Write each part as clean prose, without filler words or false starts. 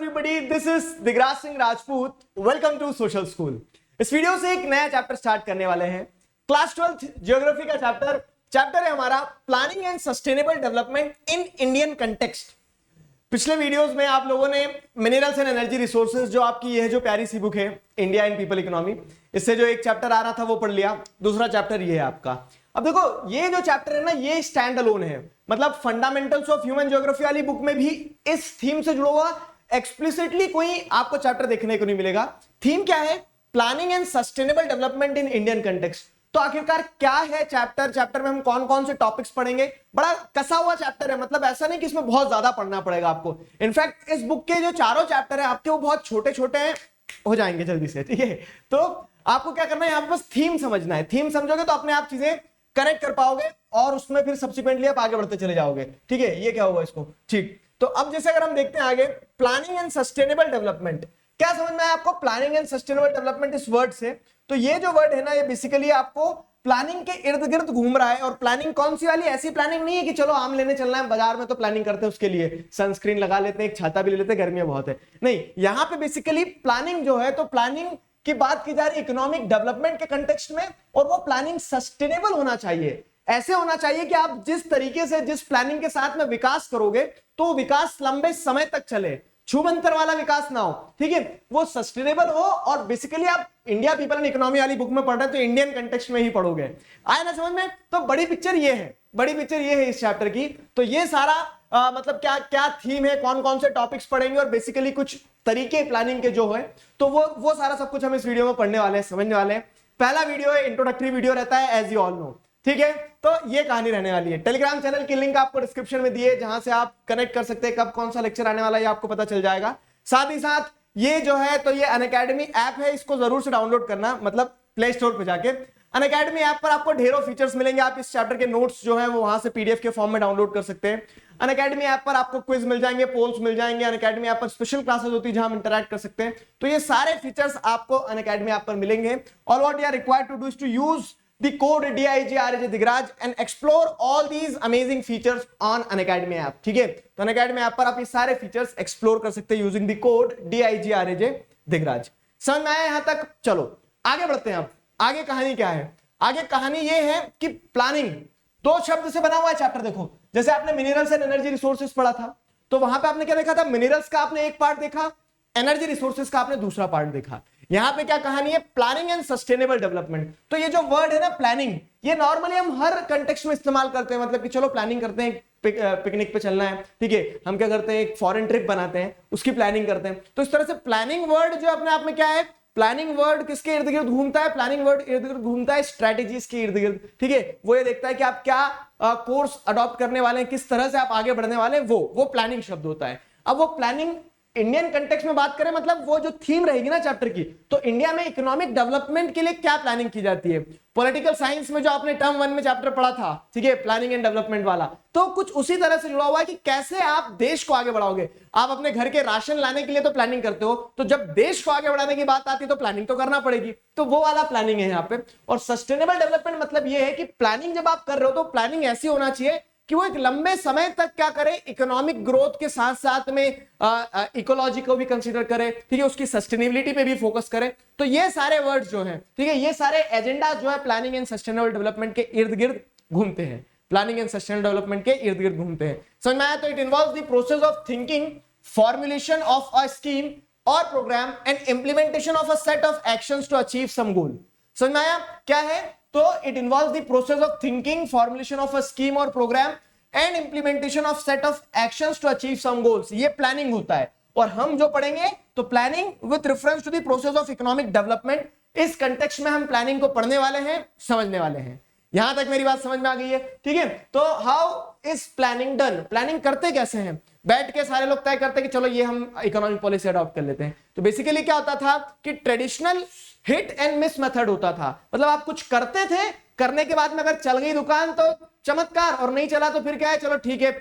everybody, this is Digraj Singh Rajput. Welcome to social school. इस वीडियो से एक नया चैप्टर स्टार्ट करने वाले हैं. क्लास 12th ज्योग्राफी का चैप्टर है हमारा planning and sustainable development in Indian context. पिछले वीडियोस में आप लोगों ने मिनरल्स एंड एनर्जी रिसोर्सेज, जो आपकी ये है जो प्यारी सी बुक है इंडिया एंड पीपल इकोनॉमी, इससे जो एक चैप्टर आ रहा था वो पढ़ लिया. दूसरा चैप्टर ये है आपका. अब देखो ये जो चैप्टर है ना, ये स्टैंड अलोन है. मतलब फंडामेंटल्स ऑफ ह्यूमन ज्योग्राफी वाली बुक में भी इस थीम से जुड़ा हुआ एक्सप्लिसिटली कोई आपको चैप्टर देखने को नहीं मिलेगा. थीम क्या है? Planning and sustainable development in Indian context. तो आखिरकार क्या है चैप्टर में हम कौन कौन से टॉपिक्स पढ़ेंगे? बड़ा कसा हुआ चैप्टर है. मतलब ऐसा नहीं कि इसमें बहुत ज्यादा पढ़ना पड़ेगा आपको. इनफैक्ट इस बुक के जो चारों चैप्टर है आपके, वो बहुत छोटे छोटे हो जाएंगे जल्दी से. ठीक है, तो आपको क्या करना है, यहाँ पे बस थीम समझना है. थीम समझोगे तो अपने आप चीजें कनेक्ट कर पाओगे और उसमें फिर सब्सिक्वेंटली आप आगे बढ़ते चले जाओगे. ठीक है, ये क्या होगा इसको. ठीक, तो अब जैसे अगर हम देखते हैं आगे, प्लानिंग एंड सस्टेनेबल डेवलपमेंट. क्या समझ में आया आपको प्लानिंग एंड सस्टेनेबल डेवलपमेंट इस वर्ड से? तो ये जो वर्ड है ना, ये बेसिकली आपको प्लानिंग के इर्द गिर्द घूम रहा है. और प्लानिंग कौन सी वाली? ऐसी प्लानिंग नहीं है कि चलो आम लेने चलना है बाजार में तो प्लानिंग करते हैं, उसके लिए सनस्क्रीन लगा लेते हैं, एक छाता भी ले लेते हैं, गर्मियां बहुत है. नहीं, यहां पे बेसिकली प्लानिंग जो है, तो प्लानिंग की बात की जा रही इकोनॉमिक डेवलपमेंट के कंटेक्स्ट में. और वो प्लानिंग सस्टेनेबल होना चाहिए. ऐसे होना चाहिए कि आप जिस तरीके से जिस प्लानिंग के साथ में विकास करोगे तो विकास लंबे समय तक चले, छूमंतर वाला विकास ना हो. ठीक है, वो सस्टेनेबल हो. और बेसिकली आप इंडिया पीपल एंड इकोनॉमी वाली बुक में पढ़ रहे हैं तो इंडियन कंटेक्स्ट में ही पढ़ोगे. आए ना समझ में? तो बड़ी पिक्चर ये है, बड़ी पिक्चर ये है इस चैप्टर की. तो ये सारा मतलब क्या क्या थीम है, कौन कौन से टॉपिक्स पढ़ेंगे और बेसिकली कुछ तरीके प्लानिंग के जो है, तो वो सारा सब कुछ हम इस वीडियो में पढ़ने वाले हैं, समझने वाले हैं. पहला वीडियो है, इंट्रोडक्टरी वीडियो रहता है एज यू ऑल नो. ठीक है, तो ये कहानी रहने वाली है. टेलीग्राम चैनल की लिंक आपको डिस्क्रिप्शन में दी है, जहां से आप कनेक्ट कर सकते हैं. कब कौन सा लेक्चर आने वाला है आपको पता चल जाएगा. साथ ही साथ ये जो है, तो ये अनअकैडमी ऐप है, इसको जरूर से डाउनलोड करना. मतलब प्ले स्टोर पे जाके अनअकैडमी ऐप पर आपको ढेरों फीचर्स मिलेंगे. आप इस चैप्टर के नोट्स जो है वो वहां से पीडीएफ के फॉर्म में डाउनलोड कर सकते हैं. अनअकैडमी ऐप पर आपको क्विज मिल जाएंगे, पोल्स मिल जाएंगे. अनअकैडमी ऐप पर स्पेशल क्लासेस होती है जहां हम इंटरैक्ट कर सकते हैं. तो ये सारे फीचर्स आपको अनअकैडमी ऐप पर मिलेंगे. All what you are required to do is to use the code DIGRAJ Digraj and explore all these amazing features on Unacademy app. ठीक है, तो Unacademy app पर आप ये सारे फीचर्स एक्सप्लोर कर सकते हैं using the code DIGRAJ Digraj. समझ में आया यहां तक? चलो आगे बढ़ते हैं. अब आगे कहानी क्या है? आगे कहानी ये है कि प्लानिंग दो शब्द से बना हुआ है चैप्टर. देखो, जैसे आपने मिनरल्स एंड एनर्जी रिसोर्सेज पढ़ा था, तो वहां पे आपने क्या देखा था? मिनरल्स का आपने एक पार्ट देखा, एनर्जी रिसोर्सेज का आपने दूसरा पार्ट देखा. यहां पे क्या कहानी है? Planning and sustainable development. तो ये जो वर्ड है ना प्लानिंग, ये नॉर्मली हम हर कंटेक्स्ट में इस्तेमाल करते हैं. मतलब कि चलो प्लानिंग करते हैं, पिकनिक पे चलना है. ठीक है, हम क्या करते हैं, एक फॉरेन ट्रिप बनाते हैं, उसकी प्लानिंग करते हैं. तो इस तरह से प्लानिंग वर्ड जो अपने आप में क्या है, प्लानिंग वर्ड किसके इर्द गिर्द घूमता है? प्लानिंग वर्ड इर्द गिर्द घूमता है स्ट्रेटेजीज के इर्द गिर्द. ठीक है, वो ये देखता है कि आप क्या कोर्स अडॉप्ट करने वाले हैं, किस तरह से आप आगे बढ़ने वाले हैं, वो प्लानिंग शब्द होता है. अब वो प्लानिंग इंडियन कंटेक्स्ट में बात करें, मतलब वो जो थीम रहेगी ना चैप्टर की, तो इंडिया में इकोनॉमिक डेवलपमेंट के लिए क्या प्लानिंग की जाती है. पॉलिटिकल साइंस में जो आपने टर्म 1 में चैप्टर पढ़ा था, ठीक है, प्लानिंग एंड डेवलपमेंट वाला, तो कुछ उसी तरह से जुड़ा हुआ है कि कैसे आप देश को आगे बढ़ाओगे. आप अपने घर के राशन लाने के लिए तो प्लानिंग करते हो, तो जब देश को आगे बढ़ाने की बात आती है तो प्लानिंग तो करना पड़ेगी. तो वो वाला प्लानिंग है यहाँ पे. और सस्टेनेबल डेवलपमेंट मतलब ये है कि प्लानिंग जब आप कर रहे हो तो प्लानिंग ऐसी होना चाहिए कि वो एक लंबे समय तक क्या करे, इकोनॉमिक ग्रोथ के साथ साथ में इकोलॉजी को भी कंसीडर करे. ठीक है, उसकी सस्टेनेबिलिटी पे भी फोकस करे. तो ये सारे वर्ड्स जो हैं, ठीक है, ये सारे एजेंडा जो है प्लानिंग एंड सस्टेनेबल डेवलपमेंट के इर्द गिर्द घूमते हैं. प्लानिंग एंड सस्टेनेबल डेवलपमेंट के इर्द गिर्द घूमते हैं. समझ में आया? तो it involves the process of thinking, formulation of a scheme और programme and implementation of a set of actions to achieve some goal. समझ में आया क्या है? तो it involves the process of thinking, formulation of a scheme और programme and implementation of set of actions to achieve some goals. ये planning होता है. और हम जो पढ़ेंगे तो planning with reference to the process of economic development, इस कंटेक्स्ट में हम प्लानिंग को पढ़ने वाले हैं, समझने वाले हैं. यहां तक मेरी बात समझ में आ गई है? ठीक है, तो how is planning done? Planning करते कैसे हैं? बैठ के सारे लोग तय करते हैं कि चलो ये हम इकोनॉमिक पॉलिसी अडॉप्ट कर लेते हैं. तो बेसिकली क्या होता था कि traditional hit and miss method होता था. मतलब आप कुछ करते थे, करने के बाद में अगर चल गई दुकान तो चमत्कार, और नहीं चला तो फिर क्या है, चलो ठीक है,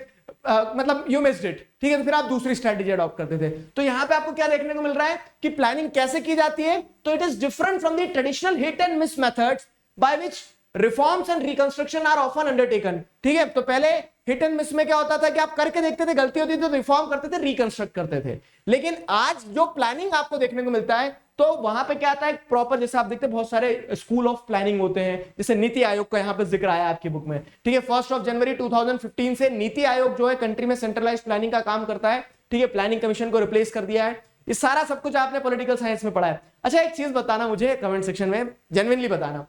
मतलब यू मिस्ड इट. ठीक है, तो फिर आप दूसरी स्ट्रेटेजी अडॉप्ट करते थे. तो यहां पे आपको क्या देखने को मिल रहा है कि प्लानिंग कैसे की जाती है? तो it is different from the traditional hit and miss methods by which reforms and reconstruction are often undertaken. ठीक है, तो पहले हिट एंड मिस में क्या होता था कि आप करके देखते थे, गलती होती थी तो रिफॉर्म करते थे, रिकंस्ट्रक्ट करते थे। लेकिन आज जो प्लानिंग आपको देखने को मिलता है तो वहां पे क्या आता है प्रॉपर, जैसे आप देखते हैं बहुत सारे स्कूल ऑफ प्लानिंग होते हैं, जैसे नीति आयोग का यहाँ पे जिक्र आया आपकी बुक में। ठीक है, 1 जनवरी 2015 से नीति आयोग जो है कंट्री में सेंट्रलाइज्ड प्लानिंग का काम करता है। ठीक है, प्लानिंग कमीशन को रिप्लेस कर दिया है। ये सारा सब कुछ आपने पॉलिटिकल साइंस में पढ़ा है। अच्छा, एक चीज बताना मुझे कमेंट सेक्शन में, जेन्युइनली बताना,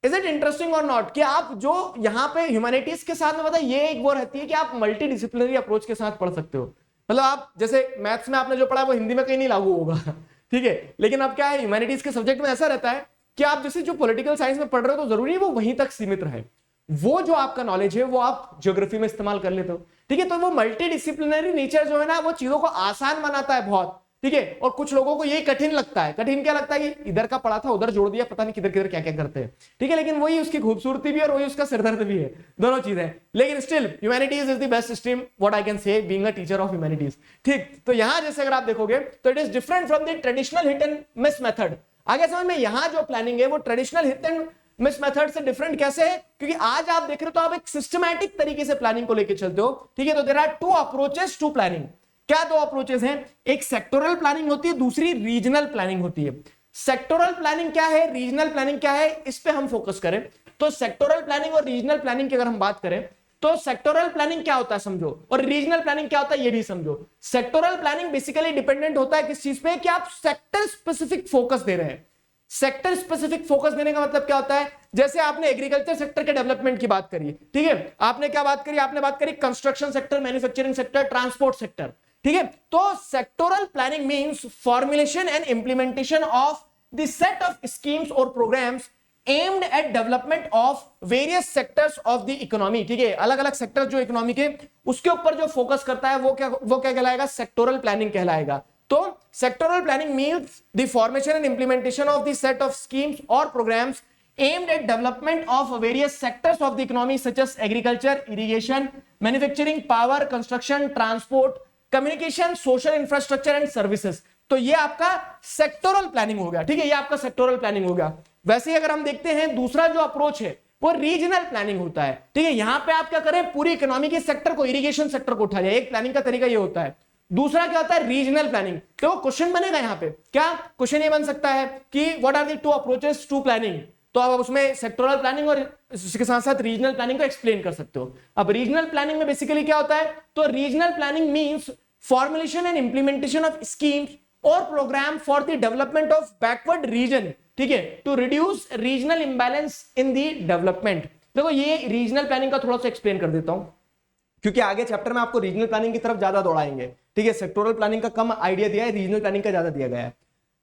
इज इट इंटरेस्टिंग और नॉट, कि आप जो यहाँ पे ह्यूमैनिटीज के साथ में पता ये एक वो रहती है कि आप मल्टी डिसिप्लिनरी अप्रोच के साथ पढ़ सकते हो। मतलब आप जैसे मैथ्स में आपने जो पढ़ा वो हिंदी में कहीं नहीं लागू होगा। ठीक है, लेकिन अब क्या है, ह्यूमैनिटीज के सब्जेक्ट में ऐसा रहता है कि आप जैसे जो पॉलिटिकल साइंस में पढ़ रहे हो तो जरूरी है वो वहीं तक सीमित रहे, वो जो आपका नॉलेज है वो आप ज्योग्राफी में इस्तेमाल कर लेते हो। ठीक है, तो वो मल्टी डिसिप्लिनरी नेचर जो है ना वो चीजों को आसान बनाता है बहुत। ठीक है, और कुछ लोगों को ये कठिन लगता है। कठिन क्या लगता है कि इधर का पढ़ा था उधर जोड़ दिया, पता नहीं किधर किधर क्या क्या करते हैं। ठीक है, लेकिन वही उसकी खूबसूरती भी है और वही उसका सिरदर्द भी है, दोनों चीजें। लेकिन still humanities is the best stream, what I can say, being a teacher of humanities. ठीक, तो यहां जैसे अगर आप देखोगे तो it is different from the traditional hit and miss method. आगे समझ में, यहां जो प्लानिंग है वो traditional hit and miss method से डिफरेंट कैसे है, क्योंकि आज आप देख रहे हो तो आप एक सिस्टमैटिक तरीके से प्लानिंग को लेकर चलते हो। ठीक है, तो there are 2 approaches to planning. क्या 2 अप्रोचेस हैं, एक सेक्टोरल प्लानिंग होती है, दूसरी रीजनल प्लानिंग होती है। सेक्टोरल प्लानिंग क्या है, रीजनल प्लानिंग क्या है, इस पे हम फोकस करें। तो सेक्टोरल प्लानिंग और रीजनल प्लानिंग की अगर हम बात करें तो सेक्टोरल प्लानिंग क्या होता है समझो, और रीजनल प्लानिंग क्या होता है ये भी समझो। सेक्टोरल प्लानिंग बेसिकली डिपेंडेंट होता है किस चीज पे, कि आप सेक्टर स्पेसिफिक फोकस दे रहे हैं। सेक्टर स्पेसिफिक फोकस देने का मतलब क्या होता है, जैसे आपने एग्रीकल्चर सेक्टर के डेवलपमेंट की बात करी। ठीक है, आपने क्या बात करी, आपने बात करी construction sector, manufacturing sector, transport sector. ठीक है, तो sectoral planning means formulation and implementation of the set of schemes और programmes aimed at development of various sectors of the economy. ठीक है, अलग अलग सेक्टर जो इकोनॉमी के उसके ऊपर जो फोकस करता है वो क्या कहलाएगा, सेक्टोरल प्लानिंग कहलाएगा। तो sectoral planning means the formation and implementation of the set of schemes और programmes aimed at development of various sectors of the economy such as agriculture, irrigation, manufacturing, power, construction, transport, communication, social infrastructure and services. तो ये आपका sectoral planning हो गया। ठीक है, ये आपका सेक्टोरल प्लानिंग हो गया। वैसे ही अगर हम देखते हैं दूसरा जो अप्रोच है वो रीजनल प्लानिंग होता है। ठीक है, यहां पे आप क्या करें, पूरी इकोनॉमी के सेक्टर को, इरिगेशन सेक्टर को उठा जाए, एक प्लानिंग का तरीका ये होता है। दूसरा क्या होता है, रीजनल प्लानिंग। तो क्वेश्चन बनेगा यहां पे, क्या क्वेश्चन ये बन सकता है कि what are the 2 approaches to planning, तो आप उसमें सेक्टोरल प्लानिंग और इसके साथ साथ रीजनल प्लानिंग को एक्सप्लेन कर सकते हो। अब रीजनल प्लानिंग में बेसिकली क्या होता है, तो regional planning means formulation and implementation of schemes और programme for the development of backward region. ठीक है, to reduce regional imbalance in the development. देखो ये रीजनल प्लानिंग का थोड़ा सा एक्सप्लेन कर देता हूं, क्योंकि आगे चैप्टर में आपको रीजनल प्लानिंग की तरफ ज्यादा दौड़ाएंगे। ठीक है, सेक्टोरल प्लानिंग का कम आइडिया दिया है, रीजनल प्लानिंग का ज्यादा दिया गया है।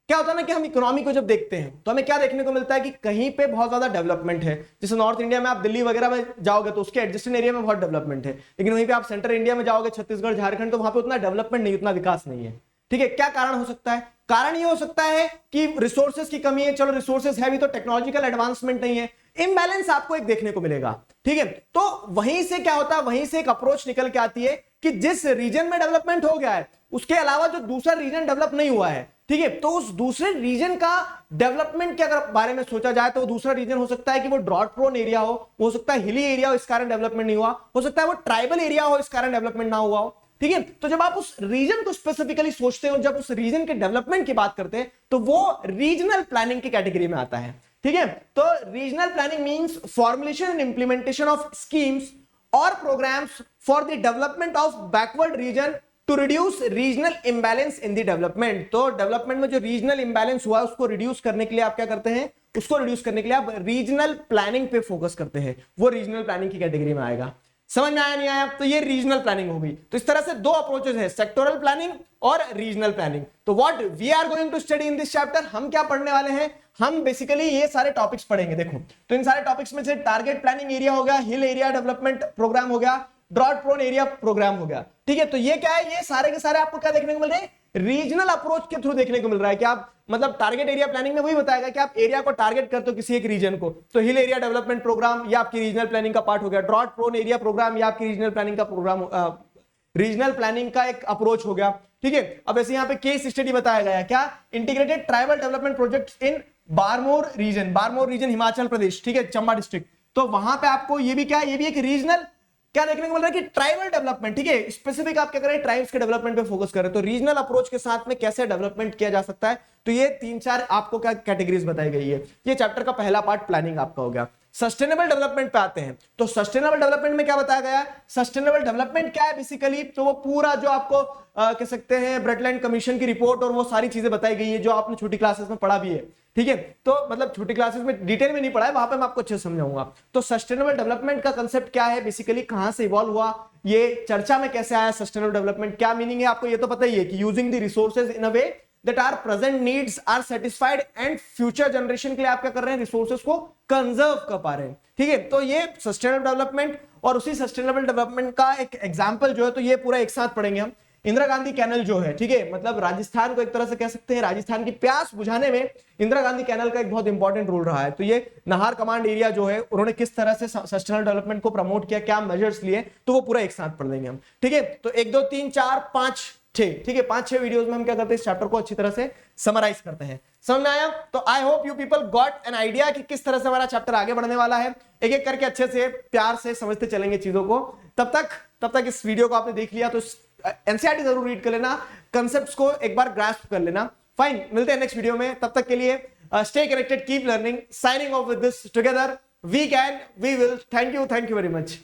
क्या होता है ना कि हम इकोनॉमी को जब देखते हैं तो हमें क्या देखने को मिलता है कि कहीं पे बहुत ज्यादा डेवलपमेंट है। जैसे नॉर्थ इंडिया में आप दिल्ली वगैरह में जाओगे तो उसके एडजेसेंट एरिया में बहुत डेवलपमेंट है, लेकिन वहीं पे आप सेंट्रल इंडिया में जाओगे, छत्तीसगढ़, झारखंड, तो वहां पे उतना डेवलपमेंट नहीं, उतना विकास नहीं है। ठीक है, क्या कारण हो सकता है, कारण ये हो सकता है कि रिसोर्सेज की कमी है। चलो रिसोर्सेज है भी तो टेक्नोलॉजिकल एडवांसमेंट नहीं है, इम्बैलेंस आपको एक देखने को मिलेगा। ठीक है, तो वहीं से क्या होता है, वहीं से एक अप्रोच निकल के आती है कि जिस रीजन में डेवलपमेंट हो गया है उसके अलावा जो दूसरा रीजन डेवलप नहीं हुआ है, ठीक है, तो उस दूसरे रीजन का डेवलपमेंट के अगर बारे में सोचा जाए तो दूसरा रीजन हो सकता है कि वो ड्रॉट प्रोन एरिया हो सकता है हिली एरिया हो, इस कारण डेवलपमेंट नहीं हुआ, हो सकता है वो ट्राइबल एरिया हो, इस कारण डेवलपमेंट ना हुआ हो। ठीक है, तो जब आप उस रीजन को स्पेसिफिकली सोचते हो, जब उस रीजन के डेवलपमेंट की बात करते हैं तो वो रीजनल प्लानिंग की कैटेगरी में आता है। ठीक है, तो regional planning means formulation and implementation of schemes और programs for the development of backward region to reduce regional imbalance in the development. तो डेवलपमेंट में जो रीजनल इंबैलेंस हुआ उसको रिड्यूस करने के लिए आप क्या करते हैं, उसको रिड्यूस करने के लिए आप रीजनल प्लानिंग पे फोकस करते हैं, वो रीजनल प्लानिंग की कैटेगरी में आएगा। समझ में आया नहीं आया, तो ये रीजनल प्लानिंग होगी। तो इस तरह से 2 अप्रोचेस है, सेक्टोरल प्लानिंग और रीजनल प्लानिंग। तो what we are going to study in this chapter, हम क्या पढ़ने वाले हैं, हम बेसिकली ये सारे टॉपिक्स पढ़ेंगे। देखो तो इन सारे टॉपिक्स में से टारगेट प्लानिंग एरिया हो गया, हिल एरिया डेवलपमेंट प्रोग्राम हो गया, ड्रॉट प्रोन एरिया प्रोग्राम हो गया। ठीक है, तो ये क्या है, ये सारे के सारे आपको क्या देखने को मिल रहे हैं, रीजनल अप्रोच के थ्रू देखने को मिल रहा है कि आप मतलब टारगेट एरिया प्लानिंग में वही बताएगा कि आप एरिया को टारगेट करते हो किसी एक रीजन को, तो हिल एरिया डेवलपमेंट प्रोग्राम ये आपकी रीजनल प्लानिंग का पार्ट हो गया, ड्रॉट प्रोन एरिया प्रोग्राम ये आपकी रीजनल प्लानिंग का प्रोग्राम, रीजनल प्लानिंग का एक अप्रोच हो गया। ठीक है, अब ऐसे यहाँ पे केस स्टडी बताया गया, क्या integrated tribal development project in Bharmour region Himachal Pradesh, ठीक है, चंबा डिस्ट्रिक्ट। तो वहां पे आपको ये भी क्या है, ये भी एक रीजनल क्या देखने को मिल रहा है कि ट्राइबल डेवलपमेंट, ठीक है, स्पेसिफिक आप क्या करें, ट्राइब्स के डेवलपमेंट पे फोकस करें। तो रीजनल अप्रोच के साथ में कैसे डेवलपमेंट किया जा सकता है, तो ये 3-4 आपको क्या कैटेगरीज बताई गई है। ये चैप्टर का पहला पार्ट प्लानिंग आपका हो गया। सस्टेनेबल डेवलपमेंट पे आते हैं। तो सस्टेनेबल डेवलपमेंट में क्या बताया गया है, सस्टेनेबल डेवलपमेंट क्या है बेसिकली, तो वो पूरा जो आपको कह सकते हैं ब्रेटलैंड कमीशन की रिपोर्ट और वो सारी चीजें बताई गई है जो आपने छोटी क्लासेस में पढ़ा भी है, ठीक है। तो मतलब छोटी क्लासेस में डिटेल में नहीं पढ़ा है, वहां पे मैं आपको अच्छे से समझाऊंगा। तो सस्टेनेबल डेवलपमेंट का कंसेप्ट क्या है बेसिकली, कहां से इवॉल्व हुआ, ये चर्चा में कैसे आया, सस्टेनेबल डेवलपमेंट क्या मीनिंग है आपको ये तो पता ही है कि using the resources in a way that our present needs are satisfied and future generation के लिए आप क्या कर रहे हैं, रिसोर्सेज को कंजर्व कर पा रहे हैं, ठीक है। तो ये सस्टेनेबल डेवलपमेंट और उसी सस्टेनेबल डेवलपमेंट का एक एग्जांपल जो है, तो ये पूरा एक साथ पढ़ेंगे हम। इंदिरा गांधी कैनल जो है, ठीक है, मतलब राजस्थान को एक तरह से कह सकते हैं, राजस्थान की प्यास बुझाने में इंदिरा गांधी कैनल का एक बहुत इंपॉर्टेंट रोल रहा है। तो ये नाहर कमांड एरिया जो है, उन्होंने किस तरह से सस्टेनेबल डेवलपमेंट को प्रमोट किया, क्या मेजर्स लिए, तो वो पूरा एक साथ पढ़ लेंगे हम, ठीक है। तो 1 2 3 4 5 6, ठीक है, 5-6 वीडियोस में हम क्या करते हैं, इस चैप्टर को अच्छी तरह से समराइज करते हैं। समझ में आया? तो I hope you people got an idea कि किस तरह से हमारा चैप्टर आगे बढ़ने वाला है। एक एक करके अच्छे से प्यार से समझते चलेंगे चीजों को। तब तक इस वीडियो को आपने देख लिया तो एनसीईआरटी जरूर रीड कर लेना, कंसेप्ट्स को एक बार ग्रास्प कर लेना। फाइन, मिलते हैं नेक्स्ट वीडियो में, तब तक के लिए stay connected, keep learning, signing off with this together we can we will. Thank you very much.